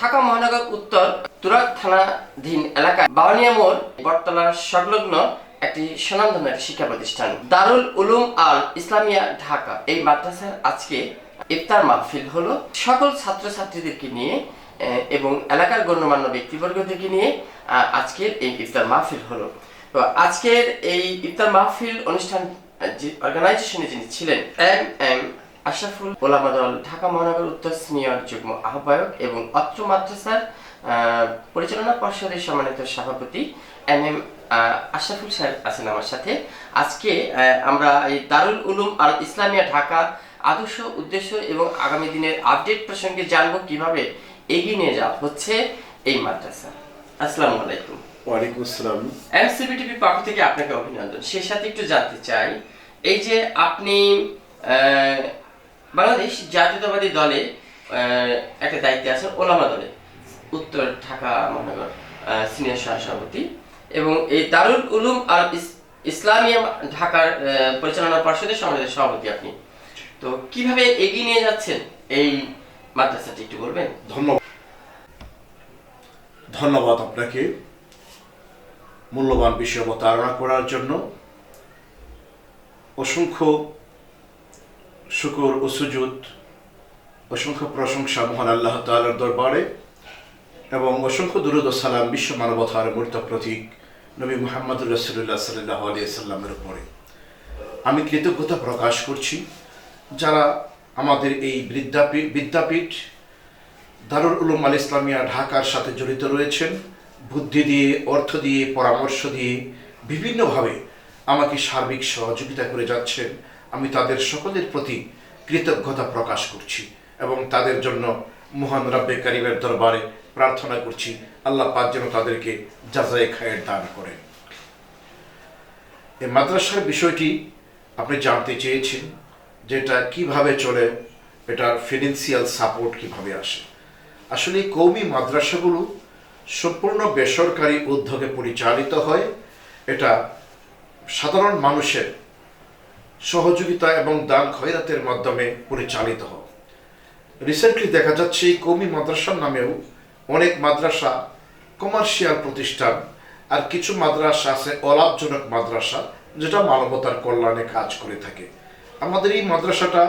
ঢাকা মহানগর উত্তর তুরাগ থানাধীন এলাকায় বাওয়ানিয়া মোড় বটতলার সংলগ্ন একটি স্বনামধন্য শিক্ষা প্রতিষ্ঠান দারুল উলুম আল ইসলামিয়া ঢাকা। এই মাদ্রাসার আজকে ইফতার মাহফিল হলো। সকল ছাত্রছাত্রীদেরকে নিয়ে এবং এলাকার গণ্যমান্য ব্যক্তিবর্গদেরকে নিয়ে আজকের এই ইফতার মাহফিল হলো। তো আজকের এই ইফতার মাহফিল অনুষ্ঠান অর্গানাইজেশনে যিনি ছিলেন এম আশরাফুল ওলামা দল ঢাকা মহানগর উত্তর সিনিয়র যুগ্ম আহ্বায়ক এবং অত্র মাদ্রাসার পরিচালনা পর্ষদের সম্মানিত সভাপতি এম আশরাফুল সাহেব আছেন আমার সাথে। আজকে আমরা এই দারুল উলুম আল ইসলামিয়া ঢাকা আদর্শ, উদ্দেশ্য এবং আগামী দিনের আপডেট প্রসঙ্গে জানবো কিভাবে এগিয়ে নিয়ে যাওয়া হচ্ছে এই মাদ্রাসা। আসসালামু আলাইকুম। ওয়ালাইকুম আসসালাম। এমসিবিটিভির পক্ষ থেকে আপনাকে অভিনন্দন। সেই সাথে একটু জানতে চাই, এই যে আপনি বাংলাদেশ জাতীয়তাবাদী দলে একটা দায়িত্বে আছেন, ওলামা দলে উত্তর ঢাকা মহানগর সিনিয়র সহসভাপতি এবং এই দারুল উলুম আল ইসলামিয়া ঢাকার পরিচালনা পর্ষদের সম্মানিত সভাপতি আপনি। তো কিভাবে এগিয়ে নিয়ে যাচ্ছেন এই মাদ্রাসাটি একটু বলবেন? ধন্যবাদ আপনাকে মূল্যবান বিষয় অবতারণা করার জন্য। অসংখ্য শুকর ও সুজুদ, অসংখ্য প্রশংসা মহান আল্লাহ তাআলার দরবারে এবং অসংখ্য দুরূদ ও সালাম বিশ্ব মানবতার মূর্ত প্রতীক নবী মুহাম্মদুর রাসূলুল্লাহ সাল্লাল্লাহু আলাইহি সাল্লামের উপরে আমি কৃতজ্ঞতা প্রকাশ করছি, যারা আমাদের এই বিদ্যাপীঠ দারুল উলুম আল ইসলামিয়া ঢাকার সাথে জড়িত রয়েছেন। বুদ্ধি দিয়ে, অর্থ দিয়ে, পরামর্শ দিয়ে বিভিন্নভাবে আমাকে সার্বিক সহযোগিতা করে যাচ্ছেন। আমি তাদের সকলের প্রতি কৃতজ্ঞতা প্রকাশ করছি এবং তাদের জন্য মহান রব্বে কারিমের দরবারে প্রার্থনা করছি আল্লাহ পাক যেন তাদেরকে জাযায়ে খায়ের দান করেন। এই মাদ্রাসার বিষয়টি আপনি জানতে চেয়েছেন, যেটা কিভাবে চলে, এটার ফিনান্সিয়াল সাপোর্ট কিভাবে আসে। আসলে কওমি মাদ্রাসাগুলো সম্পূর্ণ বেসরকারি উদ্যোগে পরিচালিত হয়। এটা সাধারণ মানুষের সহযোগিতা এবং দান খয়রাতের মাধ্যমে পরিচালিত হয়। রিসেন্টলি দেখা যাচ্ছে এই কওমি মাদ্রাসার নামেও অনেক মাদ্রাসা কমার্শিয়াল প্রতিষ্ঠান, আর কিছু মাদ্রাসা আছে অলাভজনক মাদ্রাসা, যেটা মানবতার কল্যাণে কাজ করে থাকে। আমাদের এই মাদ্রাসাটা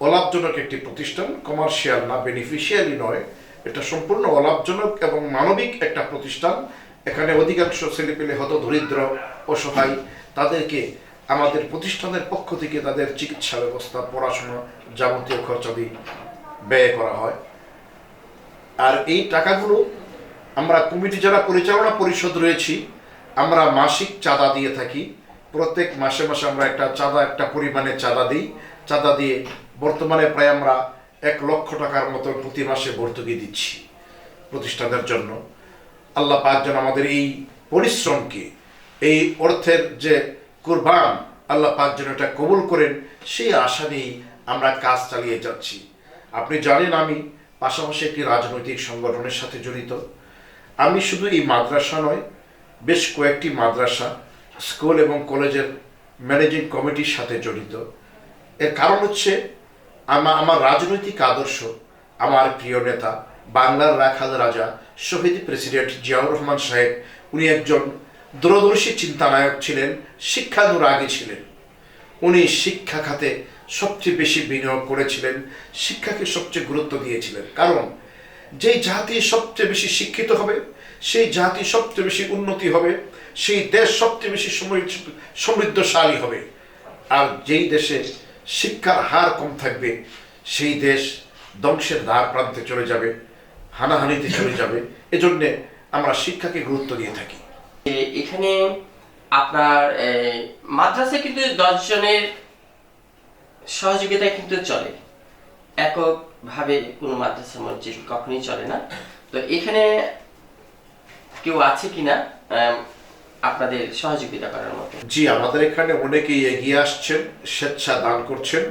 অলাভজনক একটি প্রতিষ্ঠান, কমার্শিয়াল না, বেনিফিশিয়ালি নয়। এটা সম্পূর্ণ অলাভজনক এবং মানবিক একটা প্রতিষ্ঠান। এখানে অধিকাংশ ছেলেপেলে হত দরিদ্র, অসহায়, তাদেরকে আমাদের প্রতিষ্ঠানের পক্ষ থেকে তাদের চিকিৎসা ব্যবস্থা, পড়াশোনা, যাবতীয় খরচাদি ব্যয় করা হয়। আর এই টাকাগুলো আমরা কমিটি যারা পরিচালনা পরিষদ রয়েছি, আমরা মাসিক চাঁদা দিয়ে থাকি। প্রত্যেক মাসে মাসে আমরা একটা পরিমাণে চাঁদা দিই। চাঁদা দিয়ে বর্তমানে প্রায় আমরা 1 লক্ষ টাকার মতো প্রতি মাসে ভর্তুকি দিচ্ছি প্রতিষ্ঠানের জন্য। আল্লাহ পাক যেন আমাদের এই পরিশ্রমকে, এই অর্থের যে কুরবান, আল্লাহ পাক যেন এটা কবুল করেন, সেই আশা নিয়েই আমরা কাজ চালিয়ে যাচ্ছি। আপনি জানেন আমি পাশাপাশি একটি রাজনৈতিক সংগঠনের সাথে জড়িত। আমি শুধু এই মাদ্রাসা নয়, বেশ কয়েকটি মাদ্রাসা, স্কুল এবং কলেজের ম্যানেজিং কমিটির সাথে জড়িত। এর কারণ হচ্ছে আমার রাজনৈতিক আদর্শ, আমার প্রিয় নেতা বাংলার রাখাল রাজা শহীদ প্রেসিডেন্ট জিয়াউর রহমান সাহেব, উনি একজন দূরদর্শী চিন্তানায়ক ছিলেন, শিক্ষানুরাগী ছিলেন। উনি শিক্ষা খাতে সবচেয়ে বেশি বিনিয়োগ করেছিলেন, শিক্ষাকে সবচেয়ে গুরুত্ব দিয়েছিলেন। কারণ যেই জাতি সবচেয়ে বেশি শিক্ষিত হবে, সেই জাতি সবচেয়ে বেশি উন্নতি হবে, সেই দেশ সবচেয়ে বেশি সমৃদ্ধশালী হবে। আর যেই দেশে শিক্ষার হার কম থাকবে, সেই দেশ ধ্বংসের দ্বার প্রান্তে চলে যাবে, হানাহানিতে চলে যাবে। এজন্যে আমরা শিক্ষাকে গুরুত্ব দিয়ে থাকি। এখানে আপনার মাদ্রাসায় কিন্তু 10 জনের সহযোগিতায় কিন্তু চলে, এককভাবে কোনো মাদ্রাসা মসজিদ কখনোই চলে না। তো এখানে কেউ আছে কিনা আপনাদের সহযোগিতা করার মতো? জি, আমাদের এখানে অনেকেই এগিয়ে আসছেন, স্বেচ্ছা দান করছেন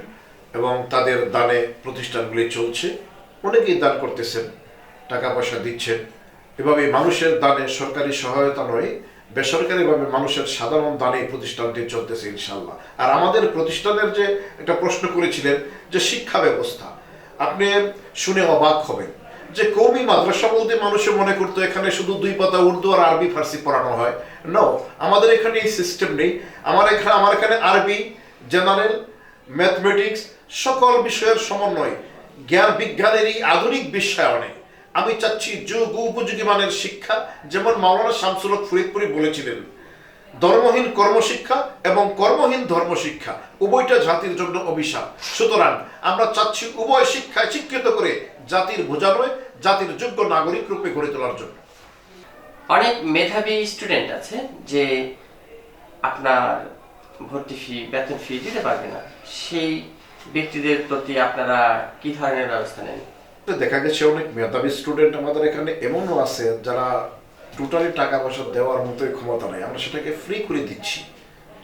এবং তাদের দানে প্রতিষ্ঠানগুলি চলছে। অনেকেই দান করতেছেন, টাকা পয়সা দিচ্ছেন। এভাবে মানুষের দানে, সরকারি সহায়তা নয়, বেসরকারিভাবে মানুষের সাধারণ দানে প্রতিষ্ঠানটি চলতেছে ইনশাল্লাহ। আর আমাদের প্রতিষ্ঠানের যে একটা প্রশ্ন করেছিলেন যে শিক্ষা ব্যবস্থা, আপনি শুনে অবাক হবেন যে কওমি মাদ্রাসা বলতে মানুষে মনে করতো এখানে শুধু 2 পাতা উর্দু আর আরবি ফার্সি পড়ানো হয়। নো, আমাদের এখানে এই সিস্টেম নেই। আমার এখানে আরবি, জেনারেল, ম্যাথমেটিক্স সকল বিষয়ের সমন্বয়, জ্ঞান বিজ্ঞানের এই আধুনিক বিশ্বায়নে আমি চাচ্ছি যুগ উপযোগী মানের শিক্ষা। যেমন মাওলানা শামসুল হক ফরিদপুরি বলেছিলেন, ধর্মহীন কর্মশিক্ষা এবং কর্মহীন ধর্মশিক্ষা উভয়টা জাতির জন্য অভিশাপ। সুতরাং আমরা চাচ্ছি উভয় শিক্ষায় শিক্ষিত করে জাতির বোঝা নয়, জাতির যোগ্য নাগরিক রূপে গড়ে তোলার জন্য। অনেক মেধাবী স্টুডেন্ট আছে যে আপনার ভর্তি ফি, বেতন ফি দিতে পারবে না, সেই ব্যক্তিদের প্রতি আপনারা কি ধরনের ব্যবস্থা নেন? দেখা গেছে অনেক মেধাবী স্টুডেন্ট আমাদের এখানে এমনও আছে যারা টোটালি টাকা পয়সা দেওয়ার মতোই ক্ষমতা নেই, আমরা সেটাকে ফ্রি করে দিচ্ছি।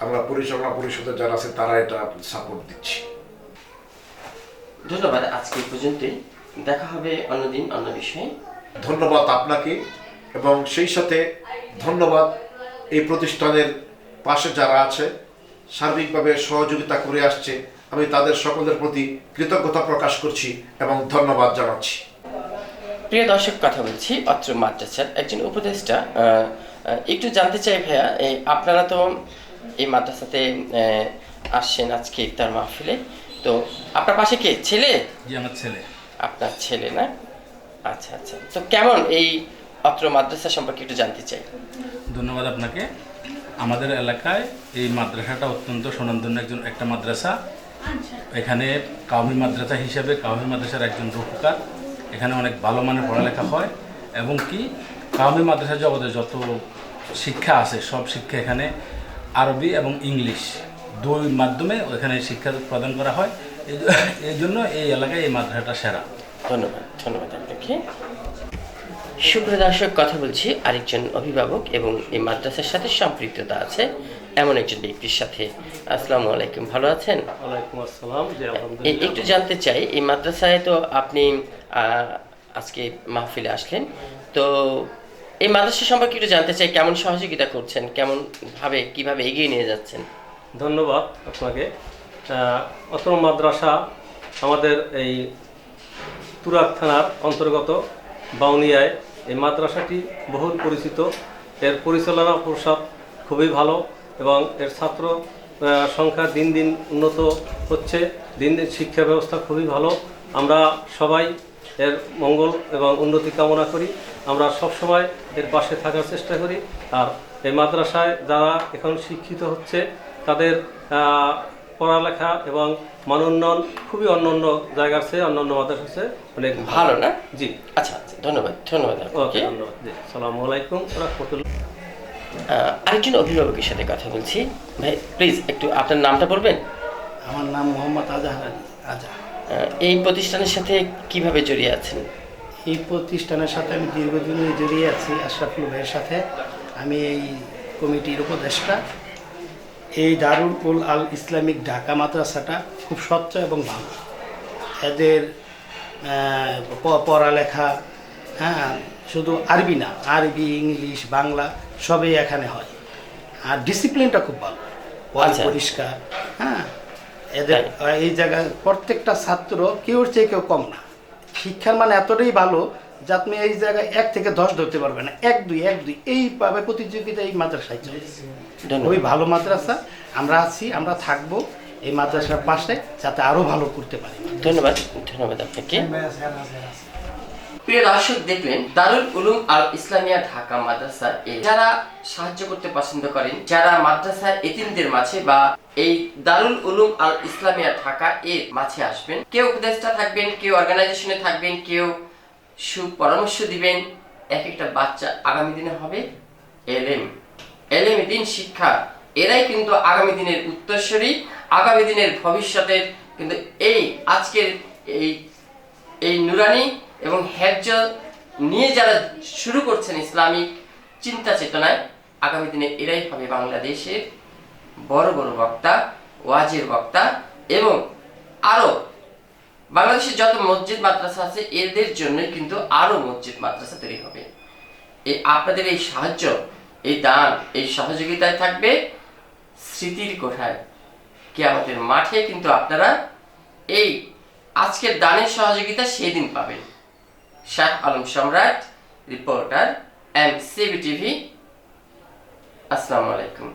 আমরা পরিচালনা পরিষদে যারা আছে তারা এটা সাপোর্ট দিচ্ছি। ধন্যবাদ, আজকে এই পর্যন্তই। দেখা হবে অন্যদিন অন্য বিষয়ে। ধন্যবাদ আপনাকে, এবং সেই সাথে ধন্যবাদ এই প্রতিষ্ঠানের পাশে যারা আছে, সার্বিকভাবে সহযোগিতা করে আসছে। আমি তাদের সকলের প্রতি কৃতজ্ঞতা প্রকাশ করছি এবং ধন্যবাদ জানাচ্ছি। প্রিয় দর্শক, কথা বলছি অত্র মাদ্রাসার একজন উপদেষ্টা। একটু জানতে চাই ভাইয়া, আপনারা তো এই মাদ্রাসাতে আসছেন আজকে ইফতার মাহফিলে, তো আপনার পাশে কে ছেলে? জি, আমার ছেলে। আপনার ছেলে না? আচ্ছা আচ্ছা, তো কেমন এই অত্র মাদ্রাসা সম্পর্কে একটু জানতে চাই। ধন্যবাদ আপনাকে। আমাদের এলাকায় এই মাদ্রাসাটা অত্যন্ত স্বনামধন্য একটা মাদ্রাসা। এখানে কওমি মাদ্রাসা হিসেবে কওমি মাদ্রাসার একজন রূপকার, এখানে অনেক ভালো মানের পড়ালেখা হয়, এবং কি কওমি মাদ্রাসা জগতে যত শিক্ষা আছে সব শিক্ষা এখানে আরবি এবং ইংলিশ দুই মাধ্যমে এখানে শিক্ষা প্রদান করা হয়। এই জন্য এই এলাকায় এই মাদ্রাসাটা সেরা। ধন্যবাদ, ধন্যবাদ আপনাকে। সুপ্রিয় দর্শক, কথা বলছি আরেকজন অভিভাবক এবং এই মাদ্রাসার সাথে সম্পৃক্ততা আছে এমন একজন ব্যক্তির সাথে। আসসালামু আলাইকুম, ভালো আছেন? ওয়ালাইকুম আসসালাম। জি, আলহামদুলিল্লাহ। একটু জানতে চাই, এই মাদ্রাসায় তো আপনি আজকে মাহফিলে আসলেন, তো এই মাদ্রাসা সম্পর্কে একটু জানতে চাই, কেমন সহযোগিতা করছেন, কেমন ভাবে কিভাবে এগিয়ে নিয়ে যাচ্ছেন? ধন্যবাদ আপনাকে। অত্র মাদ্রাসা আমাদের এই তুরাগ থানার অন্তর্গত বাউনিয়ায় এই মাদ্রাসাটি বহুল পরিচিত। এর পরিচালনা প্রসাদ খুবই ভালো এবং এর ছাত্র সংখ্যা দিন দিন উন্নত হচ্ছে, দিন দিন শিক্ষা ব্যবস্থা খুবই ভালো। আমরা সবাই এর মঙ্গল এবং উন্নতি কামনা করি। আমরা সবসময় এর পাশে থাকার চেষ্টা করি। আর এই মাদ্রাসায় যারা এখন শিক্ষিত হচ্ছে তাদের পড়ালেখা এবং মান উন্নয়ন খুবই অন্যান্য জায়গার চেয়ে, অন্যান্য মাদ্রাসার চেয়ে অনেক ভালো না? জি, আচ্ছা আচ্ছা, ধন্যবাদ, ধন্যবাদ ওকে, আপনাকে। ধন্যবাদ। জি, আসসালামু আলাইকুম ওয়া রাহমাতুল্লাহ। আরেকজন অভিভাবকের সাথে কথা বলছি। ভাই প্লিজ একটু আপনার নামটা বলবেন? আমার নাম মোহাম্মদ আজাহার আলী আজা। এই প্রতিষ্ঠানের সাথে কিভাবে জড়িয়ে আছেন? এই প্রতিষ্ঠানের সাথে আমি দীর্ঘদিনই জড়িয়ে আছি আশরাফুল ভাইয়ের সাথে। আমি এই কমিটির উপদেষ্টা। এই দারুল উল আল ইসলামিক ঢাকা মাদ্রাসাটা খুব স্বচ্ছ এবং ভালো। এদের পড়ালেখা, হ্যাঁ, শুধু আরবি না, আরবি, ইংলিশ, বাংলা সবই এখানে হয়। আর ডিসিপ্লিনটা খুব ভালো, আচ্ছা। পরিষ্কার। হ্যাঁ, এদের এই জায়গায় প্রত্যেকটা ছাত্র কেউর চেয়ে কেউ কম না। শিক্ষার মান এতটাই ভালো যে আপনি এই জায়গায় 1 থেকে 10 ধরতে পারবে না, 1 2 1 2 এইভাবে প্রতিযোগিতা এই মাদ্রাসায় চলছে। খুবই ভালো মাদ্রাসা। আমরা আছি, আমরা থাকবো এই মাদ্রাসার পাশে যাতে আরো ভালো করতে পারি। ধন্যবাদ, ধন্যবাদ আপনাকে। প্রিয় দর্শক, দেখলেন দারুল উলুম আল ইসলামিয়া ঢাকা মাদ্রাসা। যারা সাহায্য করতে পছন্দ করেন, যারা মাদ্রাসার এতিমদের মাঝে বা এই দারুল উলুম আল ইসলামিয়া ঢাকা এর মাঝে আসবেন, কেউ উপদেষ্টা থাকবেন, কেউ অর্গানাইজেশনে থাকবেন, কেউ সুপরামর্শ দিবেন। এক একটা বাচ্চা আগামী দিনে হবে এলেম দিন শিক্ষা। এরাই কিন্তু আগামী দিনের উত্তরসূরি, আগামী দিনের ভবিষ্যতের কিন্তু এই আজকের এই নুরানি এবং হেফজ নিয়ে যারা শুরু করছেন ইসলামিক চিন্তা চেতনায়, আগামী দিনে এরাই হবে বাংলাদেশের বড় বড় বক্তা, ওয়াজের বক্তা। এবং আরো বাংলাদেশের যত মসজিদ মাদ্রাসা আছে এদের জন্যই কিন্তু আরো মসজিদ মাদ্রাসা তৈরি হবে। এই আপনাদের এই সাহায্য, এই দান, এই সহযোগিতায় থাকবে স্মৃতির কোঠায় কিয়ামতের মাঠে। কিন্তু আপনারা এই আজকের দানের সহযোগিতা সেদিন পাবেন। শাহ আলম সম্রাট, রিপোর্টার MCB TV। আসসালামু আলাইকুম।